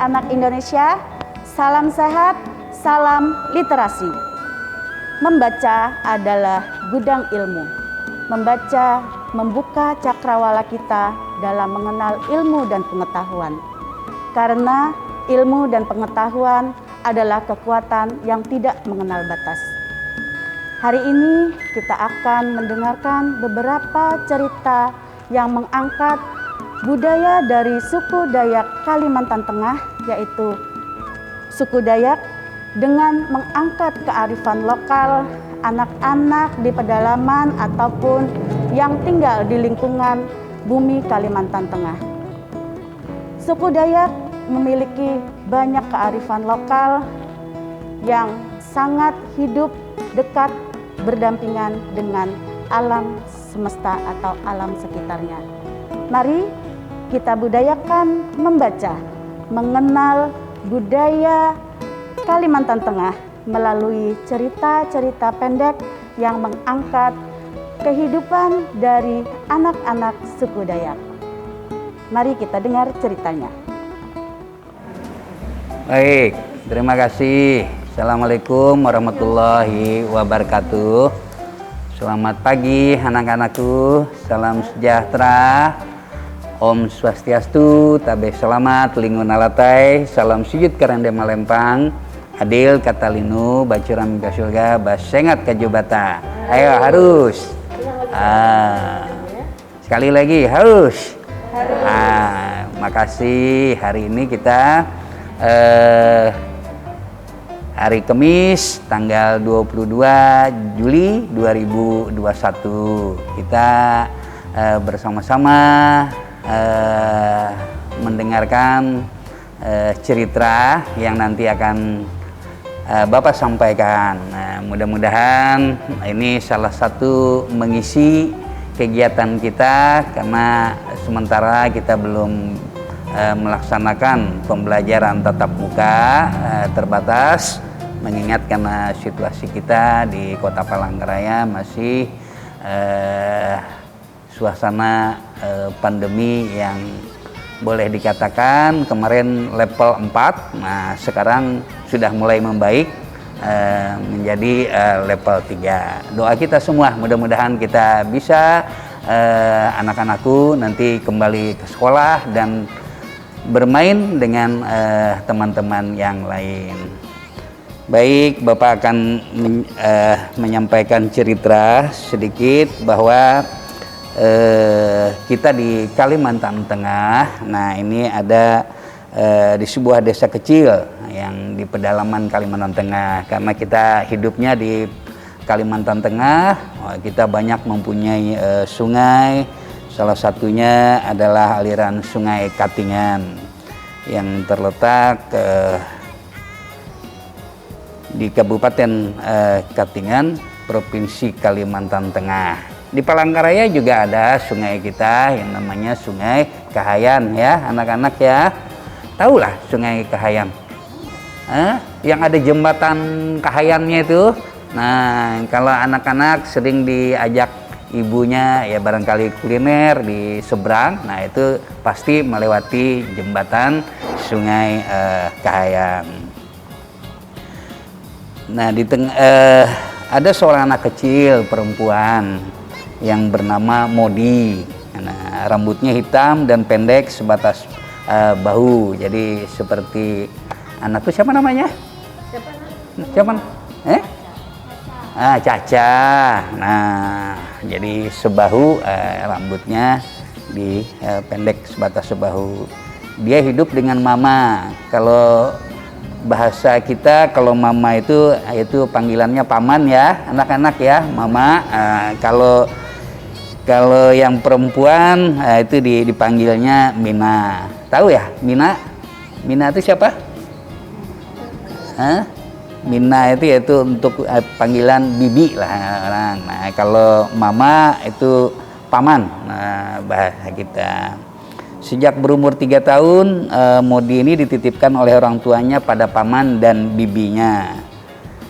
anak Indonesia, salam sehat, salam literasi. Membaca adalah gudang ilmu. Membaca membuka cakrawala kita dalam mengenal ilmu dan pengetahuan. Karena ilmu dan pengetahuan adalah kekuatan yang tidak mengenal batas. Hari ini kita akan mendengarkan beberapa cerita yang mengangkat budaya dari suku Dayak Kalimantan Tengah, yaitu suku Dayak, dengan mengangkat kearifan lokal anak-anak di pedalaman ataupun yang tinggal di lingkungan bumi Kalimantan Tengah. Suku Dayak memiliki banyak kearifan lokal yang sangat hidup dekat berdampingan dengan alam semesta atau alam sekitarnya. Mari kita budayakan membaca, mengenal budaya Kalimantan Tengah melalui cerita-cerita pendek yang mengangkat kehidupan dari anak-anak suku Dayak. Mari kita dengar ceritanya. Baik, terima kasih. Assalamualaikum warahmatullahi wabarakatuh. Selamat pagi anak-anakku. Salam sejahtera. Om Swastiastu, Tabe Selamat, Lingun Alatai, Salam Sujud Karande Malempang, Adil Katalinu, Bacuram ke surga, Basengat ke Jubata. Ayo harus. Sekali lagi harus. Makasih. Hari ini kita hari Kamis tanggal 22 Juli 2021 kita bersama-sama mendengarkan cerita yang nanti akan Bapak sampaikan. Mudah-mudahan ini salah satu mengisi kegiatan kita, karena sementara kita belum melaksanakan pembelajaran tatap muka, terbatas, mengingat karena situasi kita di Kota Palangkaraya masih suasana pandemi yang boleh dikatakan kemarin level 4, nah sekarang sudah mulai membaik menjadi level 3. Doa kita semua mudah-mudahan kita bisa anak-anakku nanti kembali ke sekolah dan bermain dengan teman-teman yang lain. Baik, Bapak akan menyampaikan cerita sedikit bahwa kita di Kalimantan Tengah. Nah, ini ada di sebuah desa kecil yang di pedalaman Kalimantan Tengah. Karena kita hidupnya di Kalimantan Tengah, kita banyak mempunyai sungai. Salah satunya adalah aliran Sungai Katingan yang terletak di Kabupaten Katingan, Provinsi Kalimantan Tengah. Di Palangkaraya juga ada sungai kita yang namanya Sungai Kahayan ya, anak-anak ya. Tahulah Sungai Kahayan. Yang ada jembatan Kahayannya itu. Nah, kalau anak-anak sering diajak ibunya ya barangkali kuliner di seberang, nah itu pasti melewati jembatan Sungai Kahayan. Nah, ada seorang anak kecil perempuan yang bernama Modi. Nah, rambutnya hitam dan pendek sebatas bahu. Jadi seperti anakku, siapa namanya? Siapa? Caca. Nah, jadi sebahu, rambutnya pendek sebatas sebahu. Dia hidup dengan mama. Kalau bahasa kita, kalau mama itu panggilannya paman ya, anak-anak ya, mama. Kalau yang perempuan itu dipanggilnya Mina. Tahu ya, Mina? Mina itu siapa? Mina itu yaitu untuk panggilan bibi lah orang. Nah, kalau mama itu paman, nah, bahasa kita. Sejak berumur 3 tahun, Modi ini dititipkan oleh orang tuanya pada paman dan bibinya.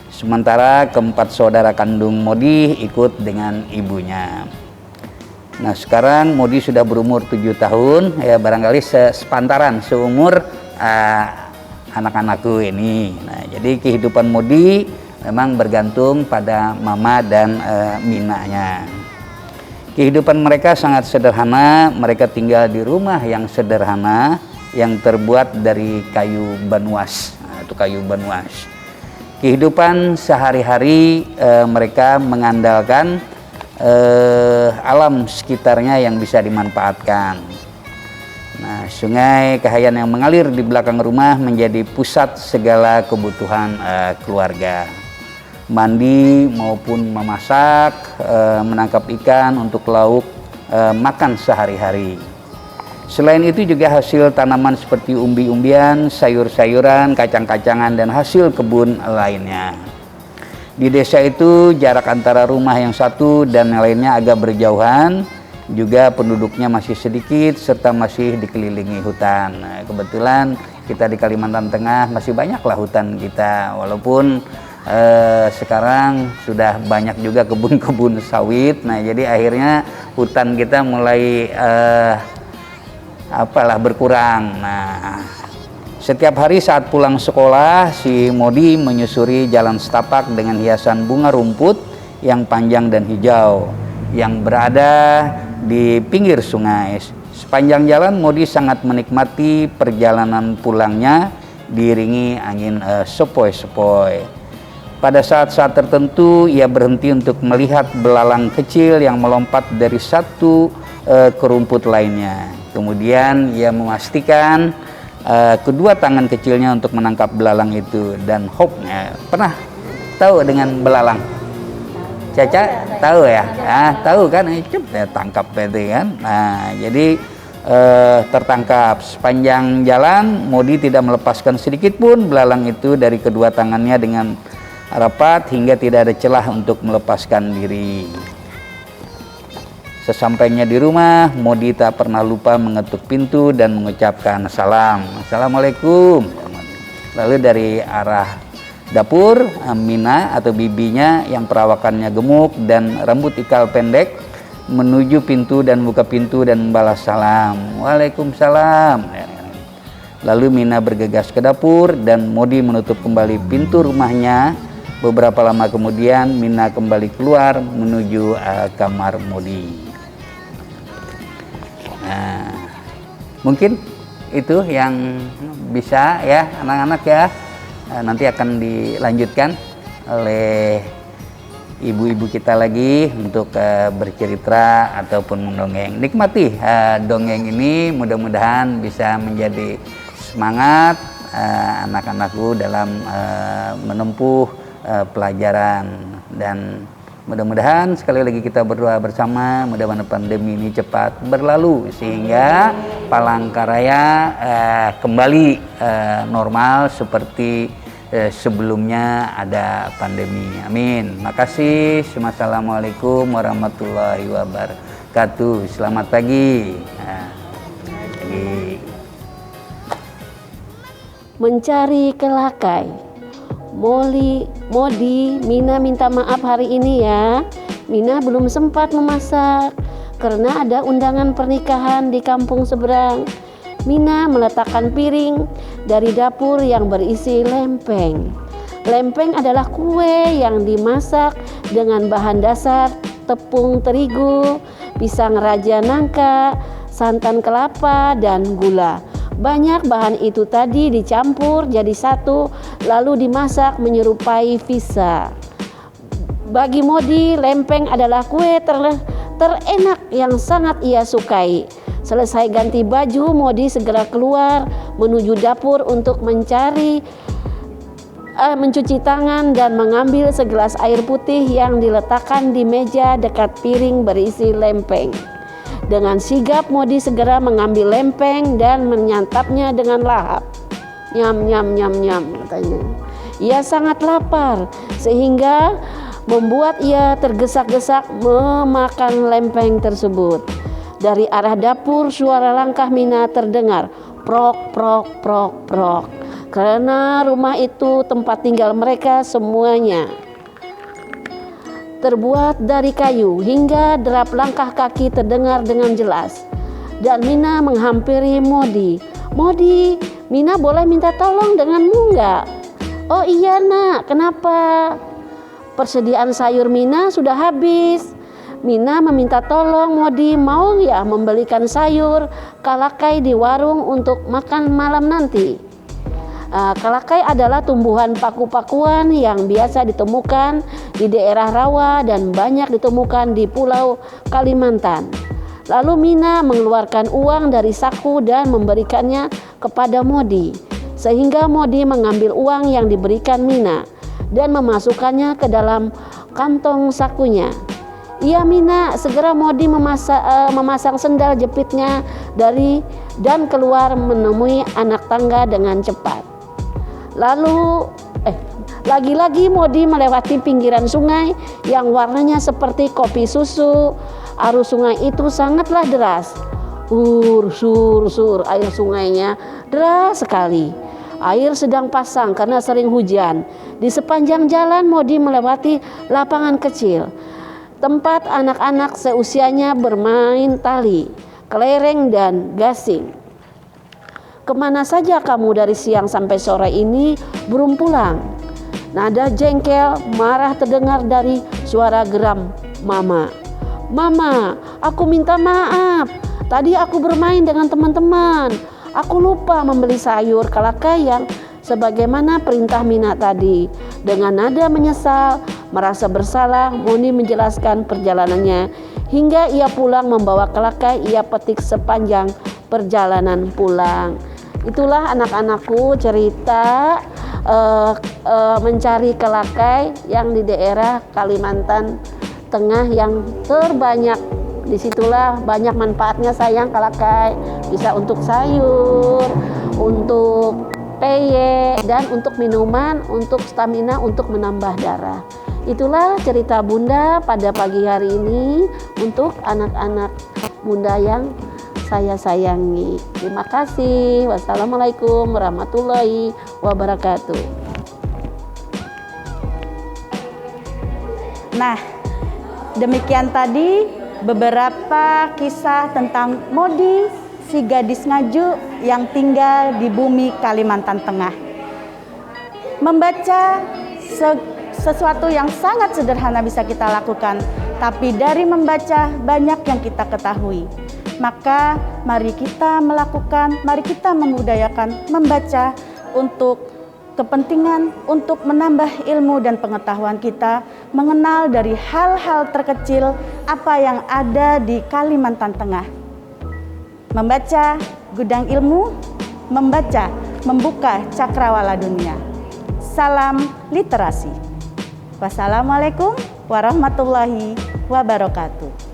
Sementara keempat saudara kandung Modi ikut dengan ibunya. Nah, sekarang Modi sudah berumur 7 tahun, ya barangkali sepantaran seumur anak-anakku ini. Nah, jadi kehidupan Modi memang bergantung pada Mama dan Minanya. Kehidupan mereka sangat sederhana, mereka tinggal di rumah yang sederhana yang terbuat dari kayu banuas. Nah, itu kayu banuas. Kehidupan sehari-hari mereka mengandalkan alam sekitarnya yang bisa dimanfaatkan. Nah, sungai Kahayan yang mengalir di belakang rumah menjadi pusat segala kebutuhan keluarga. Mandi maupun memasak, menangkap ikan untuk lauk, makan sehari-hari. Selain itu juga hasil tanaman seperti umbi-umbian, sayur-sayuran, kacang-kacangan, dan hasil kebun lainnya. Di desa itu jarak antara rumah yang satu dan yang lainnya agak berjauhan, juga penduduknya masih sedikit serta masih dikelilingi hutan. Nah, kebetulan kita di Kalimantan Tengah masih banyaklah hutan kita, walaupun sekarang sudah banyak juga kebun-kebun sawit. Nah, jadi akhirnya hutan kita mulai berkurang. Nah, setiap hari saat pulang sekolah, si Modi menyusuri jalan setapak dengan hiasan bunga rumput yang panjang dan hijau yang berada di pinggir sungai. Sepanjang jalan Modi sangat menikmati perjalanan pulangnya diiringi angin sepoi-sepoi. Pada saat-saat tertentu ia berhenti untuk melihat belalang kecil yang melompat dari satu ke rumput lainnya. Kemudian ia memastikan kedua tangan kecilnya untuk menangkap belalang itu, dan pernah tahu dengan belalang? Caca tahu ya? Tahu kan? Tangkap itu kan. Nah, jadi tertangkap. Sepanjang jalan Modi tidak melepaskan sedikit pun belalang itu dari kedua tangannya dengan rapat hingga tidak ada celah untuk melepaskan diri. Sesampainya di rumah, Modi tak pernah lupa mengetuk pintu dan mengucapkan salam. Assalamualaikum. Lalu dari arah dapur, Mina atau bibinya yang perawakannya gemuk dan rambut ikal pendek menuju pintu dan buka pintu dan membalas salam. Waalaikumsalam. Lalu Mina bergegas ke dapur dan Modi menutup kembali pintu rumahnya. Beberapa lama kemudian Mina kembali keluar menuju kamar Modi. Nah, mungkin itu yang bisa ya anak-anak ya. Nanti akan dilanjutkan oleh ibu-ibu kita lagi untuk bercerita ataupun mendongeng. Nikmati dongeng ini, mudah-mudahan bisa menjadi semangat anak-anakku dalam menempuh pelajaran, dan mudah-mudahan sekali lagi kita berdoa bersama, mudah-mudahan pandemi ini cepat berlalu sehingga Palangkaraya kembali normal seperti sebelumnya ada pandemi. Amin. Makasih. Assalamualaikum warahmatullahi wabarakatuh. Selamat pagi. Mencari kelakai. Modi, Mina minta maaf hari ini ya. Mina belum sempat memasak karena ada undangan pernikahan di kampung seberang. Mina meletakkan piring dari dapur yang berisi lempeng. Lempeng adalah kue yang dimasak dengan bahan dasar tepung terigu, pisang raja nangka, santan kelapa, dan gula. Banyak bahan itu tadi dicampur jadi satu lalu dimasak menyerupai pizza. Bagi Modi, lempeng adalah kue terenak yang sangat ia sukai. Selesai ganti baju, Modi segera keluar menuju dapur untuk mencuci tangan dan mengambil segelas air putih yang diletakkan di meja dekat piring berisi lempeng. Dengan sigap Modi segera mengambil lempeng dan menyantapnya dengan lahap. Nyam nyam nyam nyam katanya. Ia sangat lapar sehingga membuat ia tergesa-gesa memakan lempeng tersebut. Dari arah dapur suara langkah Mina terdengar, prok prok prok prok. Karena rumah itu tempat tinggal mereka semuanya. Terbuat dari kayu hingga derap langkah kaki terdengar dengan jelas. Dan Mina menghampiri Modi. Modi, Mina boleh minta tolong denganmu enggak? Oh iya nak, kenapa? Persediaan sayur Mina sudah habis. Mina meminta tolong Modi mau ya membelikan sayur kalakai di warung untuk makan malam nanti. Kalakai adalah tumbuhan paku-pakuan yang biasa ditemukan di daerah rawa dan banyak ditemukan di Pulau Kalimantan. Lalu Mina mengeluarkan uang dari saku dan memberikannya kepada Modi, sehingga Modi mengambil uang yang diberikan Mina dan memasukkannya ke dalam kantong sakunya. Iya Mina, segera Modi memasang sendal jepitnya dan keluar menemui anak tangga dengan cepat. Lalu lagi-lagi Modi melewati pinggiran sungai yang warnanya seperti kopi susu. Arus sungai itu sangatlah deras. Sur, air sungainya deras sekali. Air sedang pasang karena sering hujan. Di sepanjang jalan Modi melewati lapangan kecil, tempat anak-anak seusianya bermain tali, kelereng, dan gasing. Kemana saja kamu dari siang sampai sore ini belum pulang? Nada jengkel marah terdengar dari suara geram Mama. Mama, aku minta maaf. Tadi aku bermain dengan teman-teman. Aku lupa membeli sayur kalakai yang sebagaimana perintah Mina tadi. Dengan nada menyesal, merasa bersalah, Modi menjelaskan perjalanannya hingga ia pulang membawa kalakai ia petik sepanjang perjalanan pulang. Itulah anak-anakku cerita mencari kalakai yang di daerah Kalimantan Tengah yang terbanyak. Disitulah banyak manfaatnya sayang kalakai, bisa untuk sayur, untuk peye, dan untuk minuman, untuk stamina, untuk menambah darah. Itulah cerita Bunda pada pagi hari ini untuk anak-anak Bunda yang saya sayangi. Terima kasih. Wassalamualaikum warahmatullahi wabarakatuh. Nah, demikian tadi beberapa kisah tentang Modi, si gadis ngaju yang tinggal di bumi Kalimantan Tengah. Membaca sesuatu yang sangat sederhana bisa kita lakukan, tapi dari membaca banyak yang kita ketahui. Maka mari kita melakukan, mari kita membudayakan membaca untuk kepentingan, untuk menambah ilmu dan pengetahuan kita, mengenal dari hal-hal terkecil apa yang ada di Kalimantan Tengah. Membaca gudang ilmu, membaca membuka cakrawala dunia. Salam literasi. Wassalamualaikum warahmatullahi wabarakatuh.